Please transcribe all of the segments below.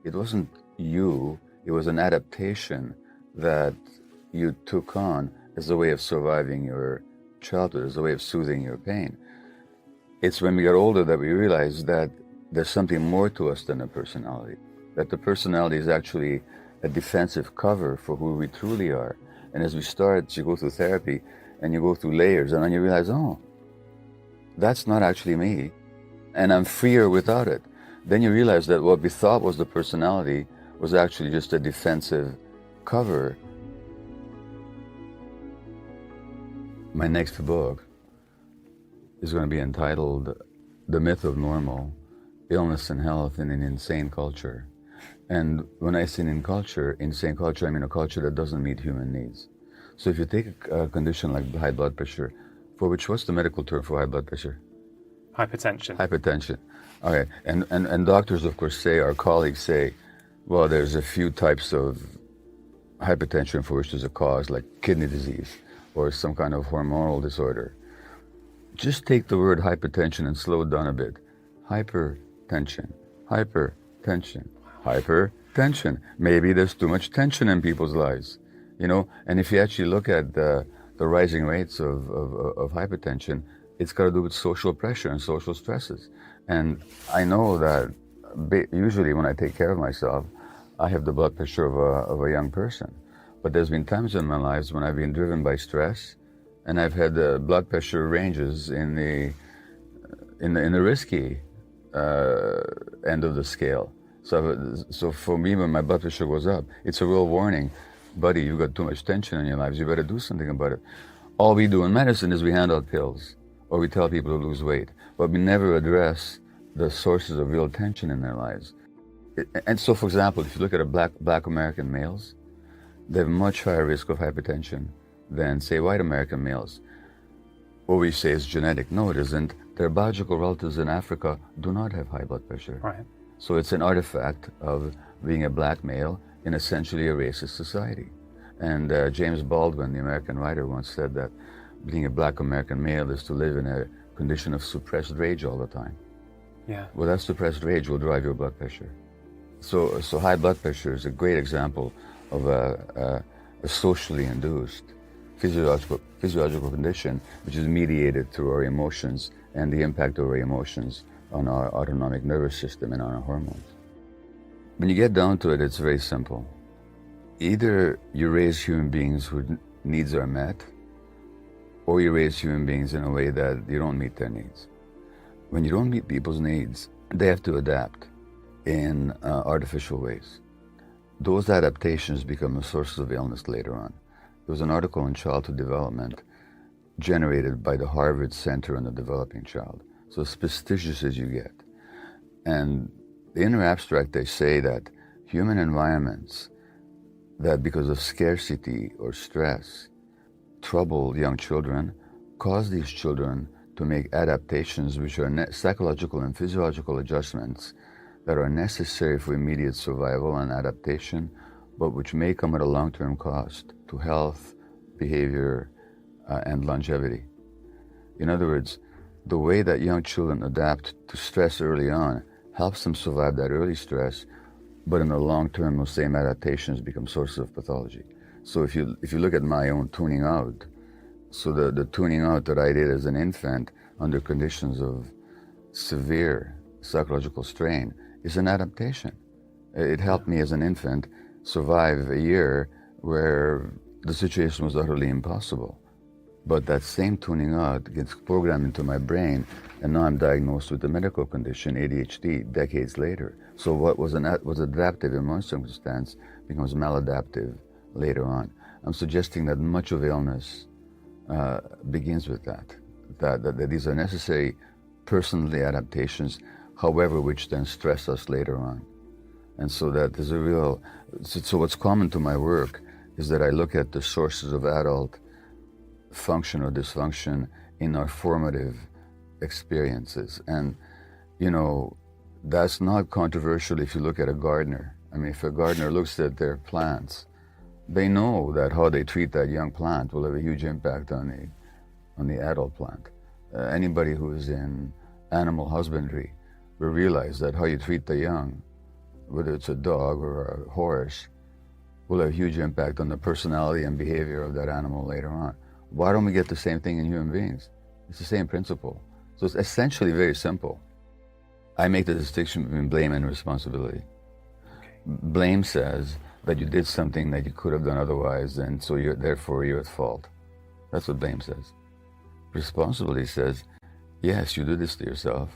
it wasn't you, it was an adaptation that you took on as a way of surviving your childhood, as a way of soothing your pain. It's when we get older that we realize that there's something more to us than a personality, that the personality is actually a defensive cover for who we truly are. And as we start, you go through therapy and you go through layers, and then you realize, oh, that's not actually me, and I'm freer without it. Then you realize that what we thought was the personality was actually just a defensive cover. My next book is going to be entitled The Myth of Normal, Illness and Health in an Insane Culture. And when I say insane culture, I mean a culture that doesn't meet human needs. So if you take a condition like high blood pressure, for which, what's the medical term for high blood pressure? Hypertension. Hypertension. Okay, and doctors, of course, say, our colleagues say, well, there's a few types of hypertension for which there's a cause, like kidney disease or some kind of hormonal disorder. Just take the word hypertension and slow it down a bit. Hypertension, hypertension, hypertension. Maybe there's too much tension in people's lives, you know? And if you actually look at the rising rates of hypertension, it's got to do with social pressure and social stresses. And I know that usually when I take care of myself, I have the blood pressure of a young person. But there's been times in my life when I've been driven by stress, and I've had blood pressure ranges in the risky end of the scale. So for me, when my blood pressure goes up, it's a real warning. Buddy, you've got too much tension in your lives. You better do something about it. All we do in medicine is we hand out pills, or we tell people to lose weight, but we never address the sources of real tension in their lives. And so, for example, if you look at black American males, they have much higher risk of hypertension than, say, white American males. What we say is genetic. No, it isn't. Their biological relatives in Africa do not have high blood pressure. Right. So it's an artifact of being a black male in essentially a racist society. And James Baldwin, the American writer, once said that being a black American male is to live in a condition of suppressed rage all the time. Yeah. Well, that suppressed rage will drive your blood pressure. So high blood pressure is a great example of a socially induced physiological condition, which is mediated through our emotions and the impact of our emotions on our autonomic nervous system and on our hormones. When you get down to it, it's very simple. Either you raise human beings whose needs are met, or you raise human beings in a way that you don't meet their needs. When you don't meet people's needs, they have to adapt in artificial ways. Those adaptations become the sources of illness later on. There was an article in Childhood Development generated by the Harvard Center on the Developing Child. So as prestigious as you get. And in their abstract, they say that human environments that, because of scarcity or stress, trouble young children, cause these children to make adaptations which are psychological and physiological adjustments that are necessary for immediate survival and adaptation, but which may come at a long-term cost to health, behavior, and longevity. In other words, the way that young children adapt to stress early on helps them survive that early stress, but in the long term, those same adaptations become sources of pathology. So if you look at my own tuning out, so the tuning out that I did as an infant under conditions of severe psychological strain is an adaptation. It helped me as an infant survive a year where the situation was utterly impossible. But that same tuning out gets programmed into my brain, and now I'm diagnosed with a medical condition, ADHD, decades later. So what was adaptive in one circumstance becomes maladaptive later on. I'm suggesting that much of illness begins with that these are necessary personally adaptations, however, which then stress us later on. And so that there's a real, so what's common to my work is that I look at the sources of adult function or dysfunction in our formative experiences. And, you know, that's not controversial if you look at a gardener. I mean, if a gardener looks at their plants, they know that how they treat that young plant will have a huge impact on the adult plant. Anybody who is in animal husbandry will realize that how you treat the young whether it's a dog or a horse, will have a huge impact on the personality and behavior of that animal later on. Why don't we get the same thing in human beings? It's the same principle. So it's essentially very simple. I make the distinction between blame and responsibility. Blame says that you did something that you could have done otherwise, and so therefore you're at fault. That's what blame says. Responsibility says, yes, you did this to yourself,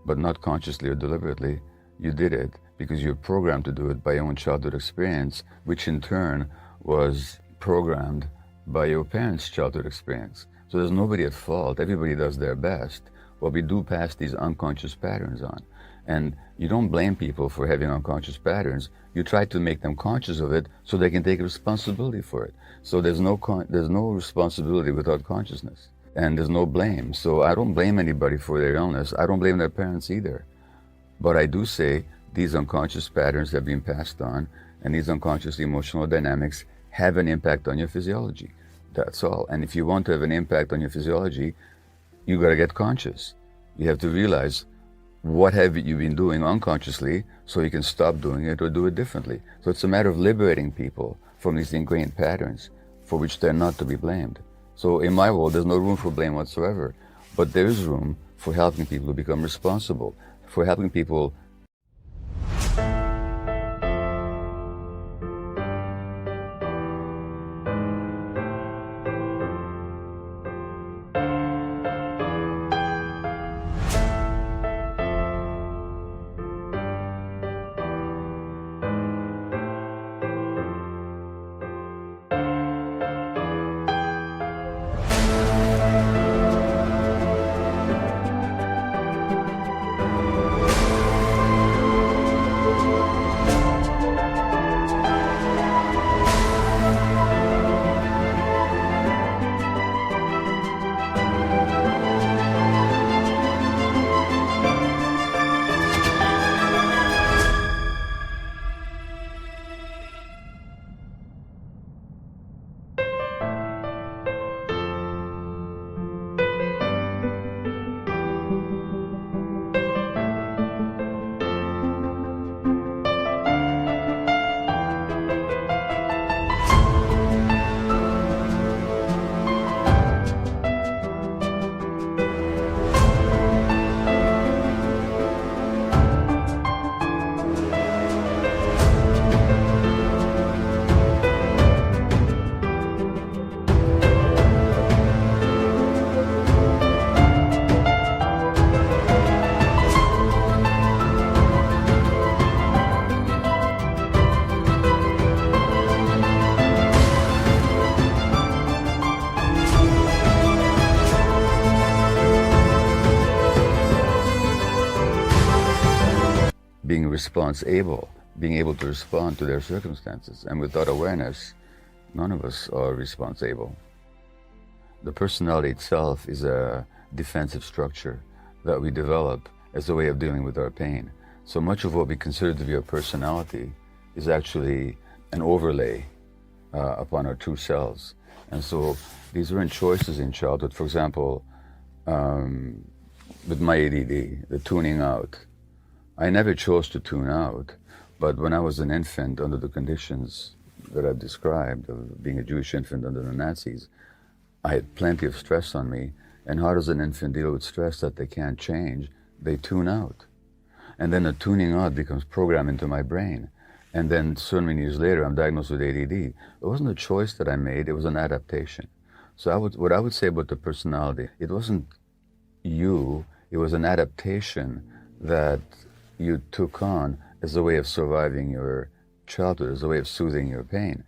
but not consciously or deliberately. You did it because you're programmed to do it by your own childhood experience, which in turn was programmed by your parents' childhood experience. So there's nobody at fault. Everybody does their best. But we do pass these unconscious patterns on. And you don't blame people for having unconscious patterns. You try to make them conscious of it so they can take responsibility for it. So there's no responsibility without consciousness. And there's no blame. So I don't blame anybody for their illness. I don't blame their parents either. But I do say these unconscious patterns have been passed on, and these unconscious emotional dynamics have an impact on your physiology. That's all. And if you want to have an impact on your physiology, you got to get conscious. You have to realize what have you been doing unconsciously so you can stop doing it or do it differently. So it's a matter of liberating people from these ingrained patterns for which they're not to be blamed. So in my world, there's no room for blame whatsoever, but there is room for helping people to become responsible, for helping people being able to respond to their circumstances. And without awareness, none of us are responsible. The personality itself is a defensive structure that we develop as a way of dealing with our pain. So much of what we consider to be our personality is actually an overlay upon our true selves. And so these weren't choices in childhood. For example, with my ADD, the tuning out. I never chose to tune out, but when I was an infant under the conditions that I've described, of being a Jewish infant under the Nazis, I had plenty of stress on me. And how does an infant deal with stress that they can't change? They tune out. And then the tuning out becomes programmed into my brain. And then so many years later, I'm diagnosed with ADD. It wasn't a choice that I made, it was an adaptation. So what I would say about the personality, it wasn't you, it was an adaptation that you took on as a way of surviving your childhood, as a way of soothing your pain.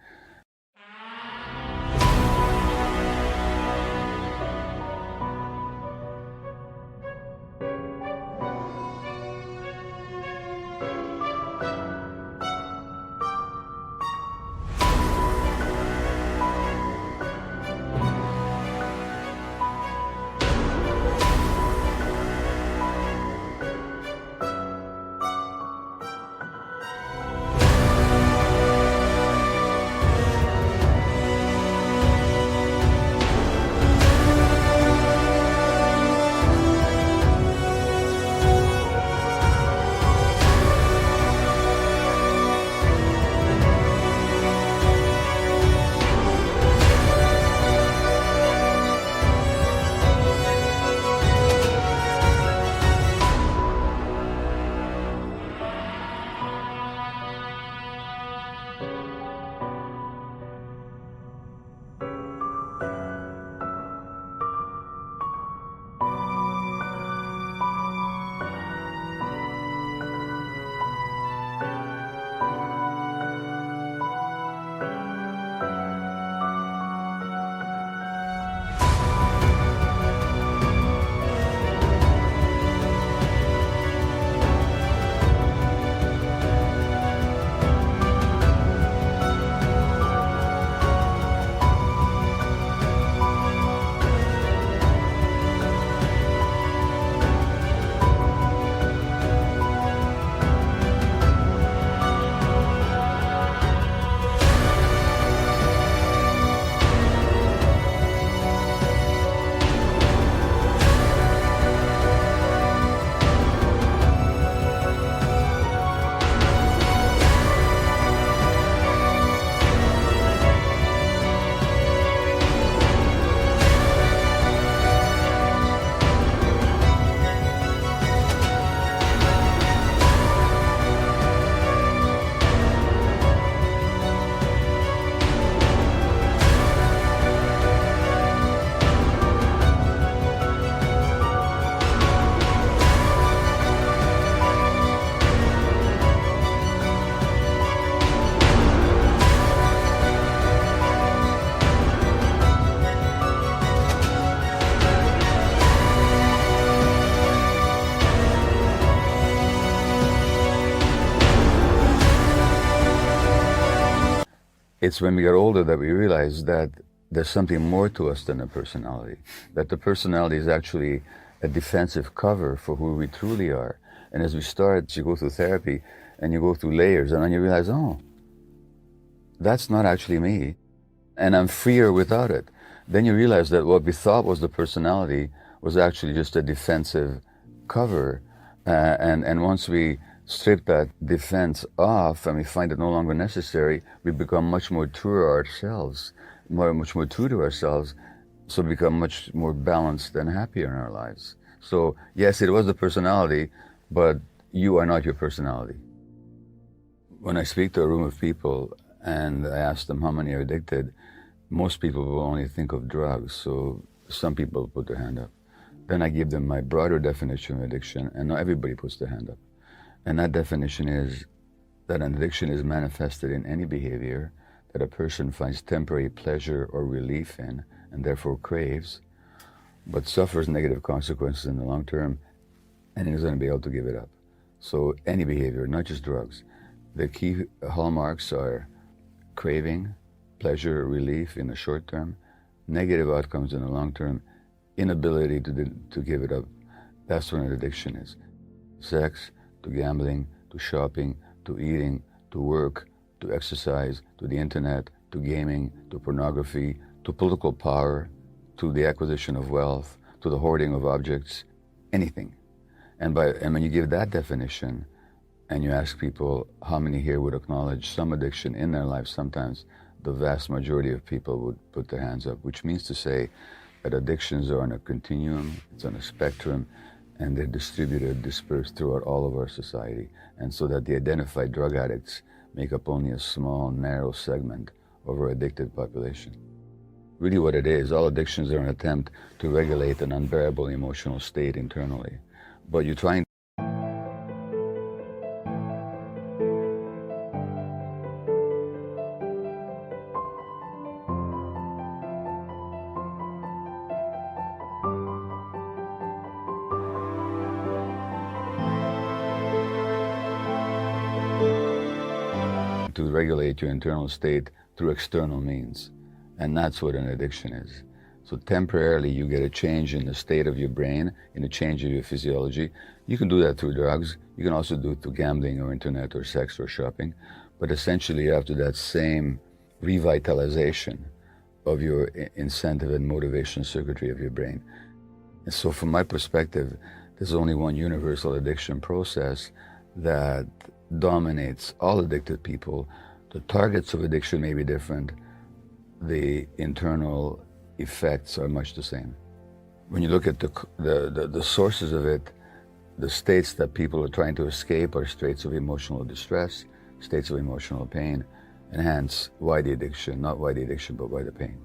It's when we get older that we realize that there's something more to us than a personality, that the personality is actually a defensive cover for who we truly are. And as we start, you go through therapy and you go through layers, and then you realize, oh, that's not actually me, and I'm freer without it. Then you realize that what we thought was the personality was actually just a defensive cover. And once we strip that defense off and we find it no longer necessary, we become much more true to ourselves, much more true to ourselves, so we become much more balanced and happier in our lives. So yes, it was the personality, but you are not your personality. When I speak to a room of people and I ask them how many are addicted, most people will only think of drugs, so some people put their hand up. Then I give them my broader definition of addiction, and not everybody puts their hand up. And that definition is that an addiction is manifested in any behavior that a person finds temporary pleasure or relief in, and therefore craves, but suffers negative consequences in the long term, and is going to be able to give it up. So any behavior, not just drugs. The key hallmarks are craving, pleasure, relief in the short term, negative outcomes in the long term, inability to give it up. That's what an addiction is. Sex, to gambling, to shopping, to eating, to work, to exercise, to the internet, to gaming, to pornography, to political power, to the acquisition of wealth, to the hoarding of objects, anything. And when you give that definition, and you ask people how many here would acknowledge some addiction in their life, sometimes the vast majority of people would put their hands up, which means to say that addictions are on a continuum, it's on a spectrum, and they're distributed, dispersed throughout all of our society. And so that the identified drug addicts make up only a small, narrow segment of our addicted population. Really what it is, all addictions are an attempt to regulate an unbearable emotional state internally. But you're trying to regulate your internal state through external means. And that's what an addiction is. So temporarily you get a change in the state of your brain, in a change of your physiology. You can do that through drugs. You can also do it through gambling or internet or sex or shopping. But essentially after that same revitalization of your incentive and motivation circuitry of your brain. And so from my perspective, there's only one universal addiction process that dominates all addicted people. The targets of addiction may be different. The internal effects are much the same. When you look at the sources of it, the states that people are trying to escape are states of emotional distress, states of emotional pain, and hence why the addiction, not why the addiction, but why the pain.